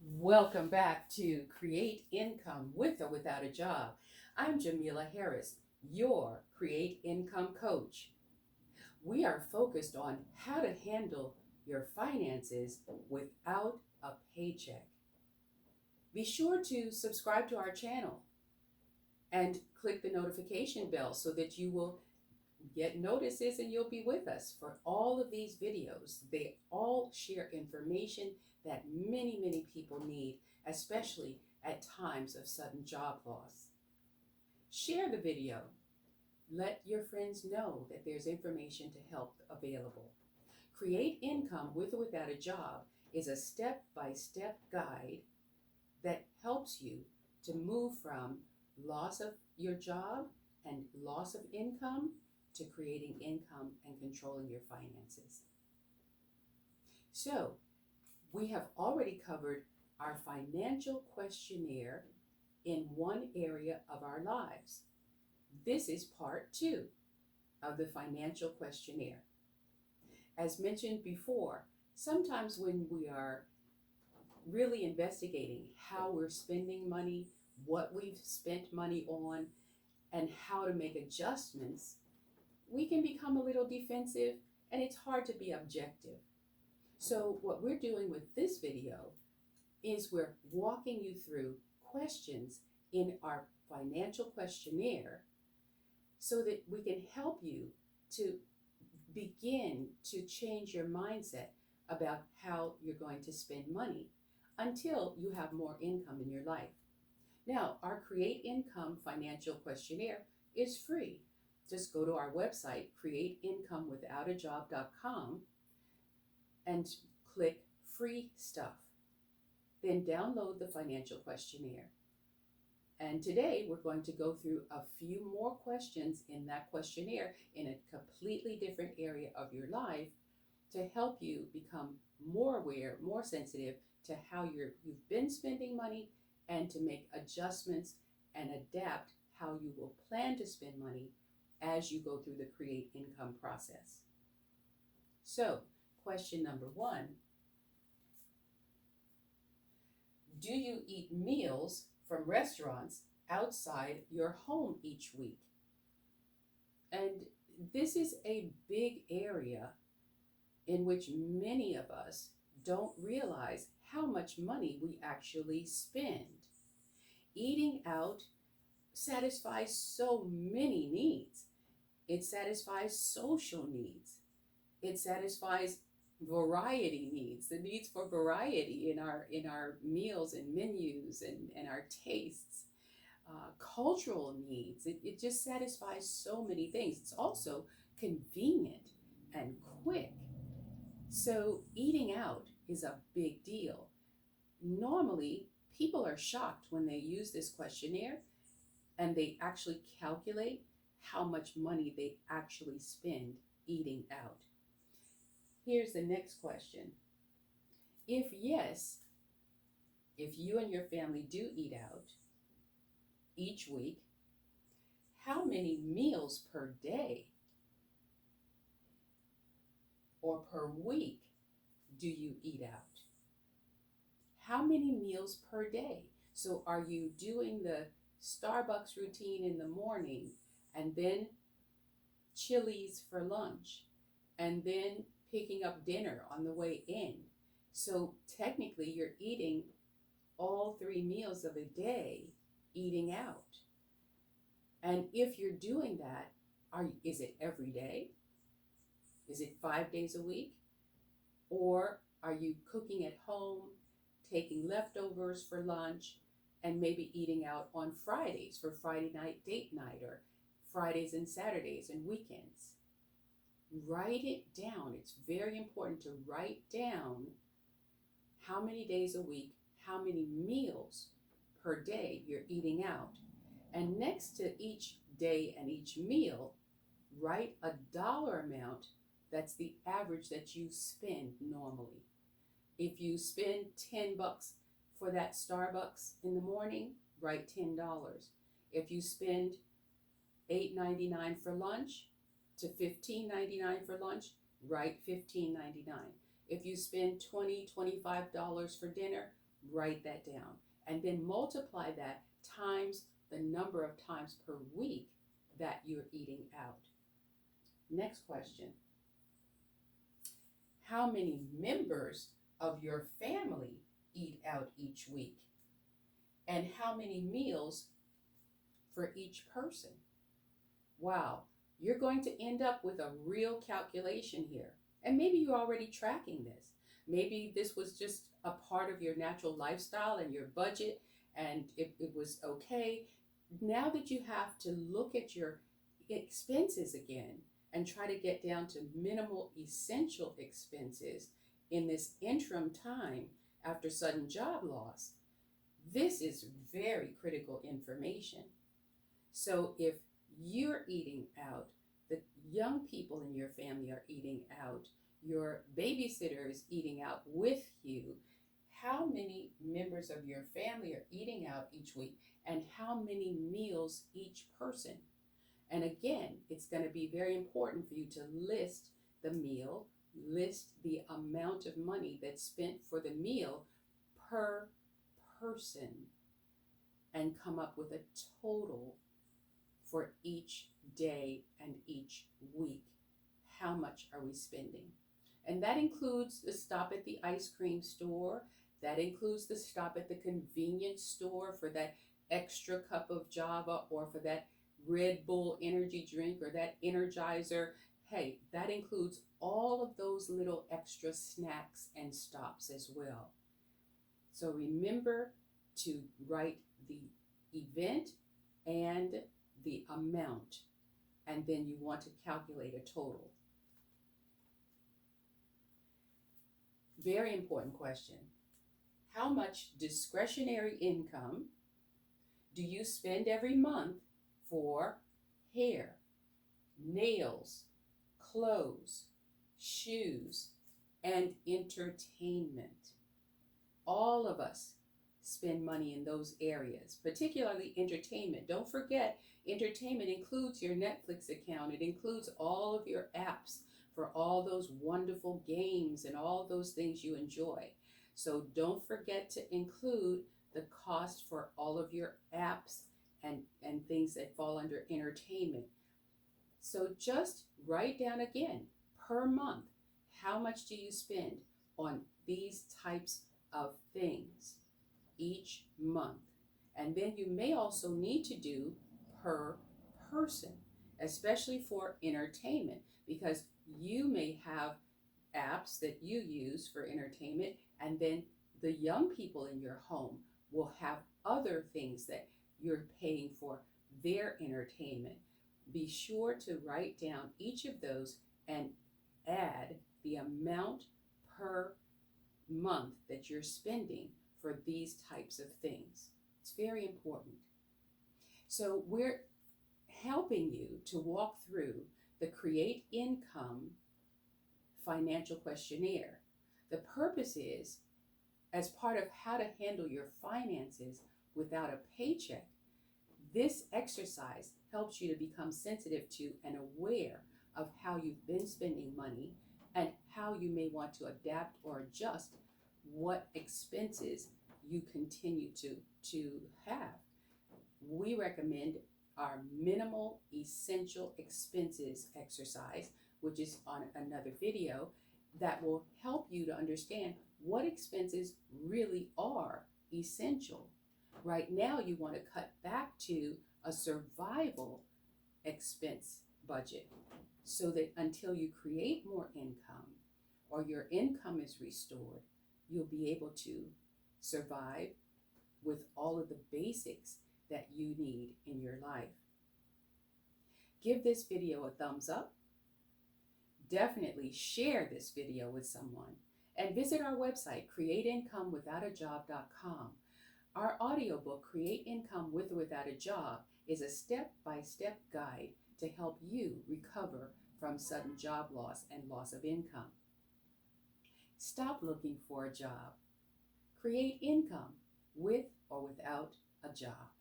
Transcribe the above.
Welcome back to Create Income with or Without a Job. I'm Jamila Harris, your Create Income coach. We are focused on how to handle your finances without a paycheck. Be sure to subscribe to our channel and click the notification bell so that you will get notices and you'll be with us for all of these videos. They all share information that many people need, especially at times of sudden job loss. Share the video. Let your friends know that there's information to help available. Create Income with or Without a Job is a step-by-step guide that helps you to move from loss of your job and loss of income to creating income and controlling your finances. So, we have already covered our financial questionnaire in one area of our lives. This is part 2 of the financial questionnaire. As mentioned before, sometimes when we are really investigating how we're spending money, what we've spent money on, and how to make adjustments, we can become a little defensive and it's hard to be objective. So what we're doing with this video is we're walking you through questions in our financial questionnaire so that we can help you to begin to change your mindset about how you're going to spend money until you have more income in your life. Now, our Create Income financial questionnaire is free. Just go to our website, createincomewithoutajob.com, and click Free Stuff. Then download the financial questionnaire. And today we're going to go through a few more questions in that questionnaire in a completely different area of your life to help you become more aware, more sensitive to how you've been spending money and to make adjustments and adapt how you will plan to spend money as you go through the Create Income process. So, question number 1, do you eat meals from restaurants outside your home each week? And this is a big area in which many of us don't realize how much money we actually spend. Eating out satisfies so many needs. It satisfies social needs. It satisfies variety needs, the needs for variety in our meals and menus and our tastes, cultural needs. It just satisfies so many things. It's also convenient and quick. So eating out is a big deal. Normally, people are shocked when they use this questionnaire and they actually calculate how much money they actually spend eating out. Here's the next question. If yes, if you and your family do eat out each week, how many meals per day or per week do you eat out? How many meals per day? So are you doing the Starbucks routine in the morning and then Chili's for lunch and then picking up dinner on the way in? So technically you're eating all 3 meals of a day eating out. And if you're doing that, is it every day? Is it 5 days a week? Or are you cooking at home, taking leftovers for lunch, and maybe eating out on Fridays for Friday night date night or Fridays and Saturdays and weekends? Write it down. It's very important to write down how many days a week, how many meals per day you're eating out. And next to each day and each meal, write a dollar amount that's the average that you spend normally. If you spend $10 for that Starbucks in the morning, write $10. If you spend $8.99 for lunch to $15.99 for lunch, write $15.99. If you spend $25 for dinner, Write that down. And then multiply that times the number of times per week that you're eating out. Next question. How many members of your family eat out each week? And how many meals for each person? Wow, you're going to end up with a real calculation here. And maybe you're already tracking this. Maybe this was just a part of your natural lifestyle and your budget, and it was okay. Now that you have to look at your expenses again and try to get down to minimal essential expenses in this interim time after sudden job loss, this is very critical information. So if you're eating out, the young people in your family are eating out, your babysitter is eating out with you, how many members of your family are eating out each week, and how many meals each person? And again, it's going to be very important for you to list the meal, list the amount of money that's spent for the meal per person, and come up with a total for each day and each week. How much are we spending? And that includes the stop at the ice cream store. That includes the stop at the convenience store for that extra cup of Java, or for that Red Bull energy drink, or that Energizer. Hey, that includes all of those little extra snacks and stops as well. So remember to write the event and the amount, and then you want to calculate a total. Very important question. How much discretionary income do you spend every month for hair, nails, clothes, shoes, and entertainment? All of us spend money in those areas, particularly entertainment. Don't forget, entertainment includes your Netflix account. It includes all of your apps for all those wonderful games and all those things you enjoy. So don't forget to include the cost for all of your apps and things that fall under entertainment. So just write down again, per month, how much do you spend on these types of things each month? And then you may also need to do per person, especially for entertainment, because you may have apps that you use for entertainment, and then the young people in your home will have other things that you're paying for their entertainment. Be sure to write down each of those and add the amount per month that you're spending for these types of things. It's very important. So we're helping you to walk through the Create Income financial questionnaire. The purpose is, as part of how to handle your finances without a paycheck, this exercise helps you to become sensitive to and aware of how you've been spending money and how you may want to adapt or adjust what expenses you continue to have. We recommend our minimal essential expenses exercise, which is on another video, that will help you to understand what expenses really are essential. Right now, you want to cut back to a survival expense budget, so that until you create more income or your income is restored, you'll be able to survive with all of the basics that you need in your life. Give this video a thumbs up. Definitely share this video with someone, and visit our website, createincomewithoutajob.com. Our audiobook, Create Income With or Without a Job, is a step-by-step guide to help you recover from sudden job loss and loss of income. Stop looking for a job. Create income with or without a job.